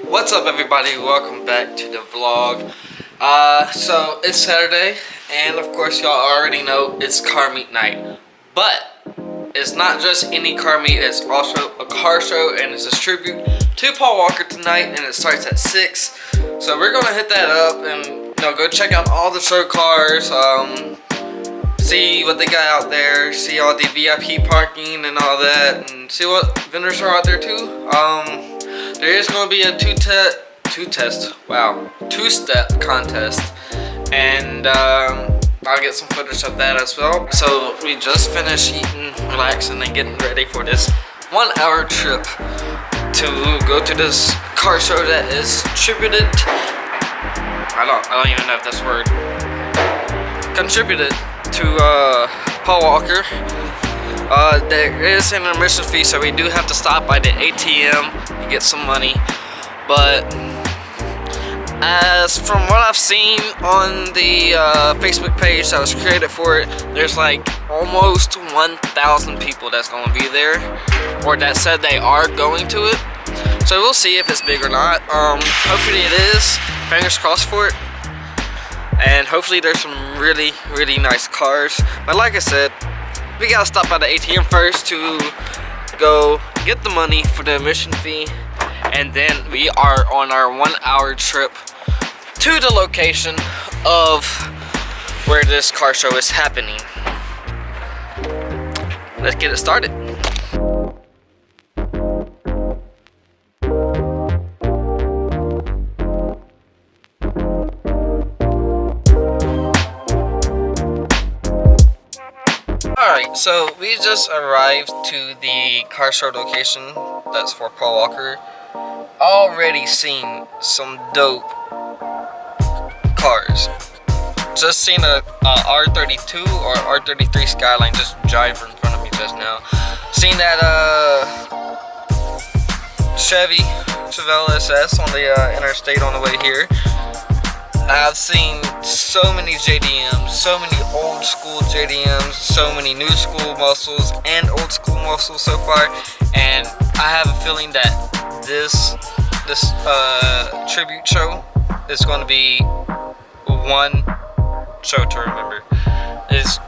What's up, everybody? Welcome back to the vlog. So it's Saturday, and of course y'all already know it's car meet night. But it's not just any car meet, it's also a car show, and it's a tribute to Paul Walker tonight, and it starts at 6. So we're gonna hit that up and go check out all the show cars, see what they got out there, see all the VIP parking and all that, and see what vendors are out there too. There is going to be a two-step contest, and I'll get some footage of that as well. So we just finished eating, relaxing, and getting ready for this 1-hour trip to go to this car show that is contributed. I don't even know if that's a word. Contributed to Paul Walker. There is an admission fee, so we do have to stop by the ATM to get some money. But as from what I've seen on the Facebook page that was created for it, there's like almost 1,000 people that's going to be there, or that said they are going to it. So we'll see if it's big or not. Hopefully it is. Fingers crossed for it. And hopefully there's some really nice cars. But like I said, we gotta stop by the ATM first to go get the money for the admission fee, and then we are on our 1-hour trip to the location of where this car show is happening. Let's get it started. Alright, so we just arrived to the car show location that's for Paul Walker. Already seen some dope cars. Just seen a R32 or R33 Skyline just drive in front of me just now. Seen that Chevelle SS on the interstate on the way here. I've seen so many JDMs, so many old school JDMs, so many new school muscles and old school muscles so far, and I have a feeling that this tribute show is going to be one show to remember. It's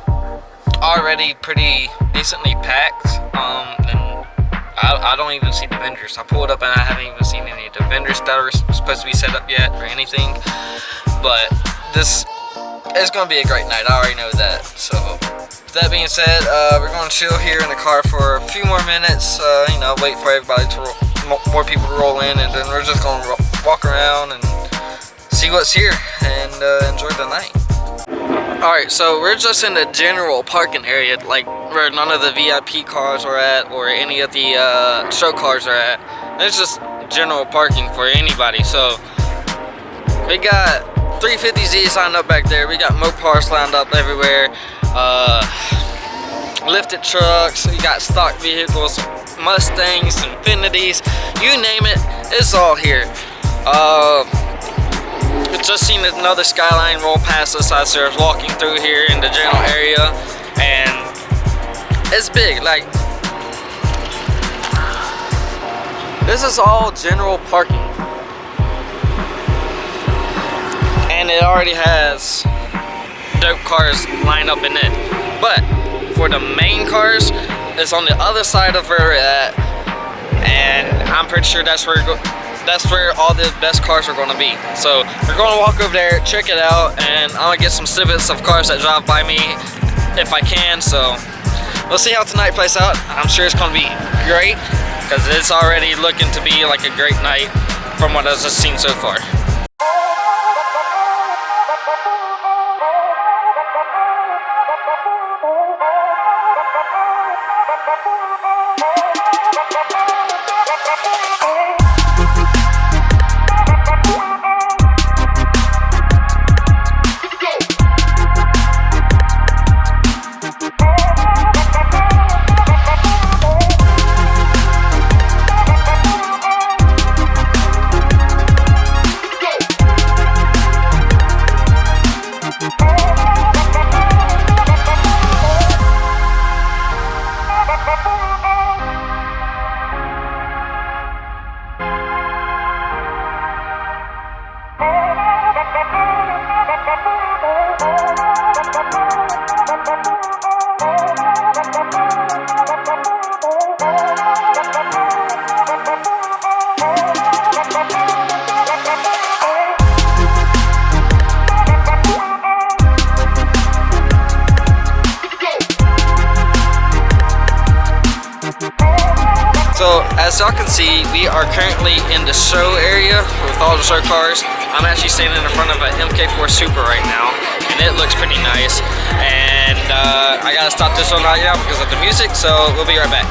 already pretty decently packed, and I don't even see the vendors. I pulled up and I haven't even seen any of the vendors that are supposed to be set up yet or anything. But this is going to be a great night. I already know that. So, with that being said, we're going to chill here in the car for a few more minutes. Wait for everybody to more people to roll in, and then we're just going to walk around and see what's here and enjoy the night. Alright, so we're just in the general parking area, like where none of the VIP cars are at or any of the show cars are at. It's just general parking for anybody. So we got 350Z signed up back there. We got Mopars lined up everywhere. Lifted trucks. We got stock vehicles, Mustangs, Infinities, you name it, it's all here. Just seen another Skyline roll past us as I was walking through here in the general area, and it's big. Like, this is all general parking, and it already has dope cars lined up in it. But for the main cars, it's on the other side of where we're at, and I'm pretty sure that's where all the best cars are going to be. So we're going to walk over there, check it out, and I'm going to get some snippets of cars that drive by me if I can. So we'll see how tonight plays out. I'm sure it's going to be great, because it's already looking to be like a great night from what I've just seen so far. as y'all can see, we are currently in the show area with all the show cars. I'm actually standing in front of an MK4 Super right now, and it looks pretty nice. And I gotta stop this one right now because of the music, so we'll be right back.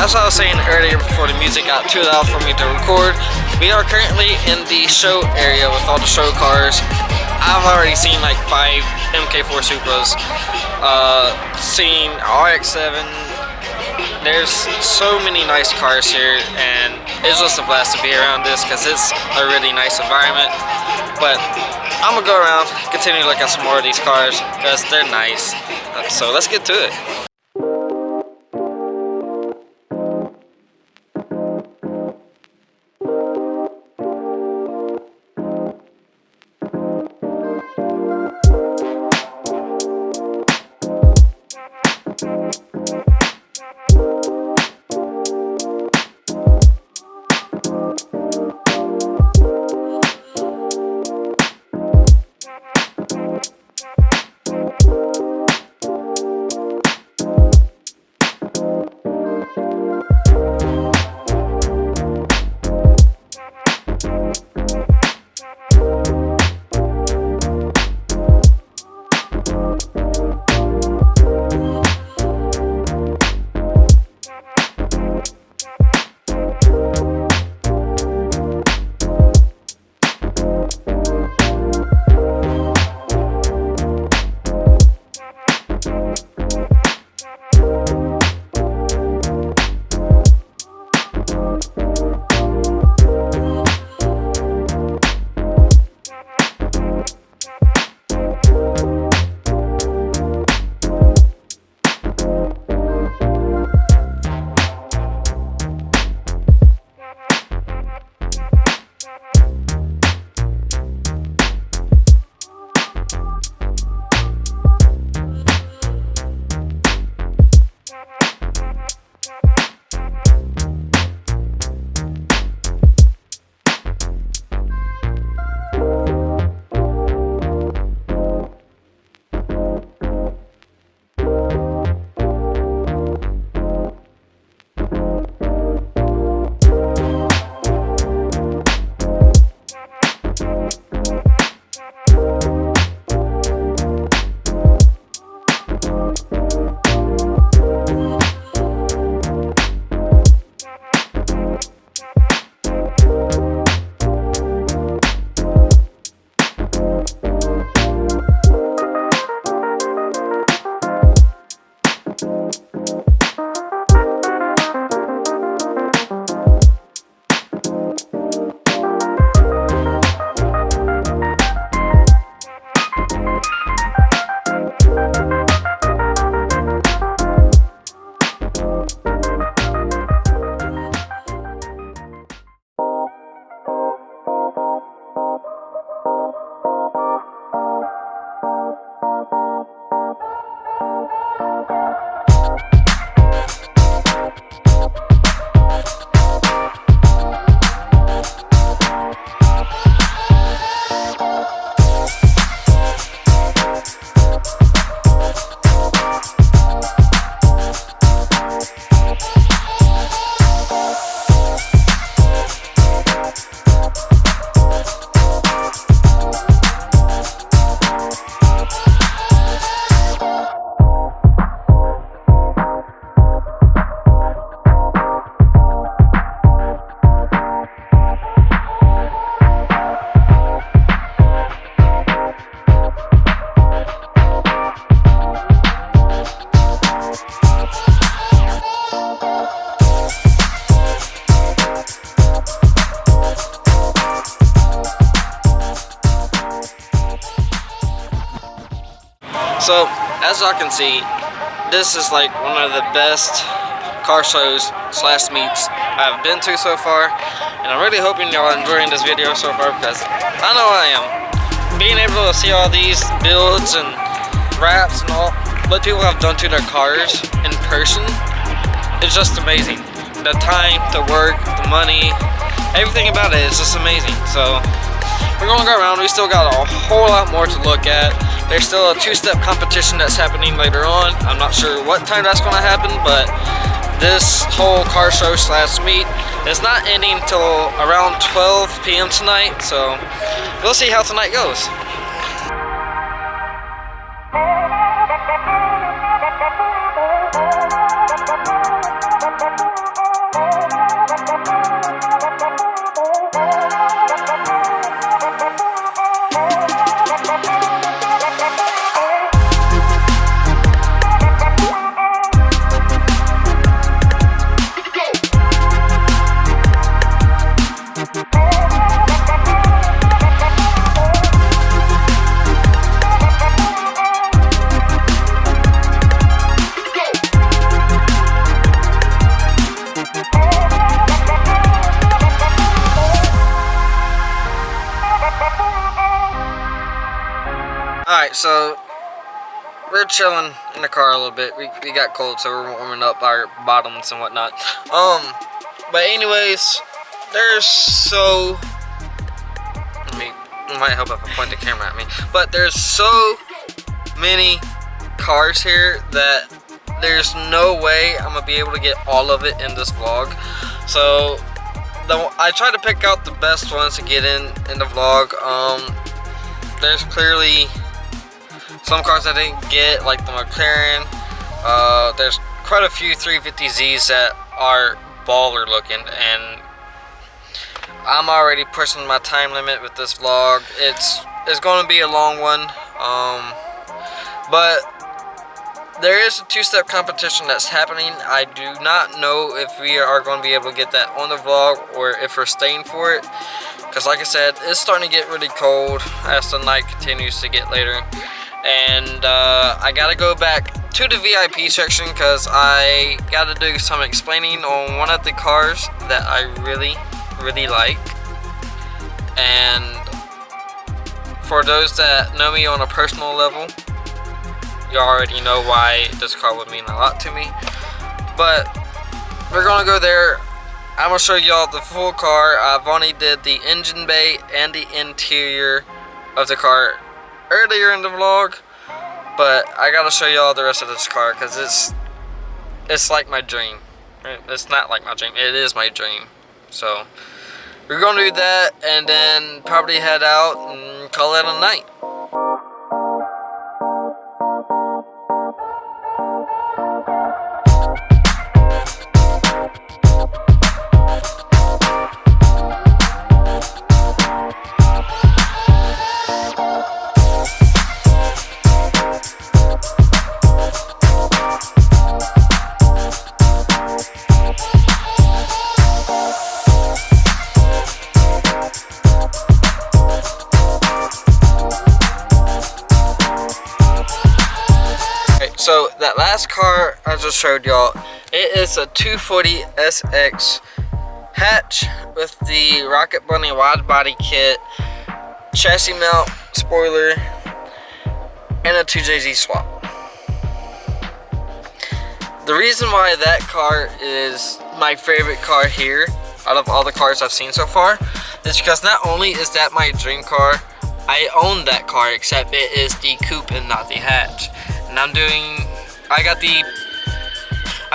As I was saying earlier before the music got too loud for me to record, we are currently in the show area with all the show cars. I've already seen like 5 MK4 Supras, seen RX-7. There's so many nice cars here, and it's just a blast to be around this because it's a really nice environment. But I'm gonna go around, continue to look at some more of these cars because they're nice. So let's get to it. So as y'all can see, this is like one of the best car shows slash meets I've been to so far, and I'm really hoping y'all are enjoying this video so far, because I know I am. Being able to see all these builds and wraps and all what people have done to their cars in person is just amazing. The time, the work, the money, everything about it is just amazing. So we're gonna go around. We still got a whole lot more to look at. There's still a two-step competition that's happening later on. I'm not sure what time that's gonna happen, but this whole car show slash meet is not ending until around 12 p.m. tonight, so we'll see how tonight goes. Alright, so we're chilling in the car a little bit. We got cold, so we're warming up our bottoms and whatnot. But anyways, there's so... it might help if I point the camera at me. But there's so many cars here that there's no way I'm gonna be able to get all of it in this vlog. So I try to pick out the best ones to get in the vlog. There's clearly some cars I didn't get, like the McLaren. There's quite a few 350Zs that are baller looking, and I'm already pushing my time limit with this vlog. It's going to be a long one, but there is a two-step competition that's happening. I do not know if we are going to be able to get that on the vlog or if we're staying for it, because like I said, it's starting to get really cold as the night continues to get later. And I gotta go back to the VIP section because I gotta do some explaining on one of the cars that I really like. And for those that know me on a personal level, you already know why this car would mean a lot to me. But we're gonna go there. I'm gonna show y'all the full car. I've only did the engine bay and the interior of the car earlier in the vlog, but I gotta show y'all the rest of this car because it's like my dream. It's not like my dream, it is my dream. So we're gonna do that and then probably head out and call it a night. So that last car I just showed y'all, it is a 240 SX hatch with the Rocket Bunny wide body kit, chassis mount, spoiler, and a 2JZ swap. The reason why that car is my favorite car here out of all the cars I've seen so far is because not only is that my dream car, I own that car, except it is the coupe and not the hatch. And I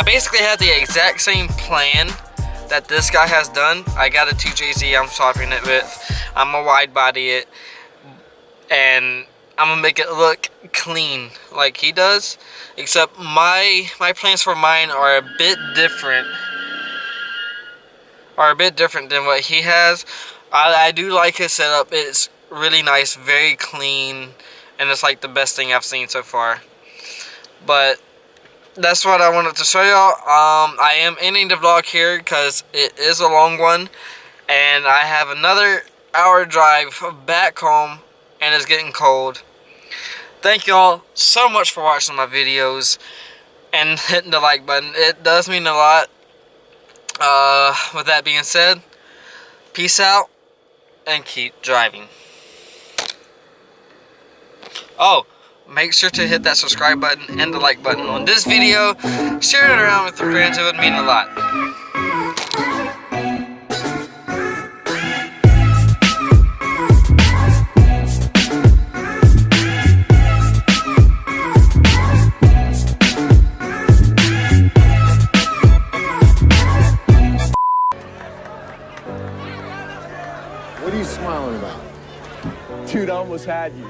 basically have the exact same plan that this guy has done. I got a 2JZ I'm swapping it with. I'm gonna wide body it, and I'm gonna make it look clean like he does. Except my plans for mine are a bit different. Than what he has. I do like his setup. It's really nice, very clean, and it's like the best thing I've seen so far. But that's what I wanted to show y'all. I am ending the vlog here because it is a long one, and I have another hour drive back home, and it's getting cold. Thank y'all so much for watching my videos and hitting the like button. It does mean a lot. With that being said, peace out and keep driving. Oh, make sure to hit that subscribe button and the like button on this video. Share it around with your friends. It would mean a lot. What are you smiling about? Dude, I almost had you.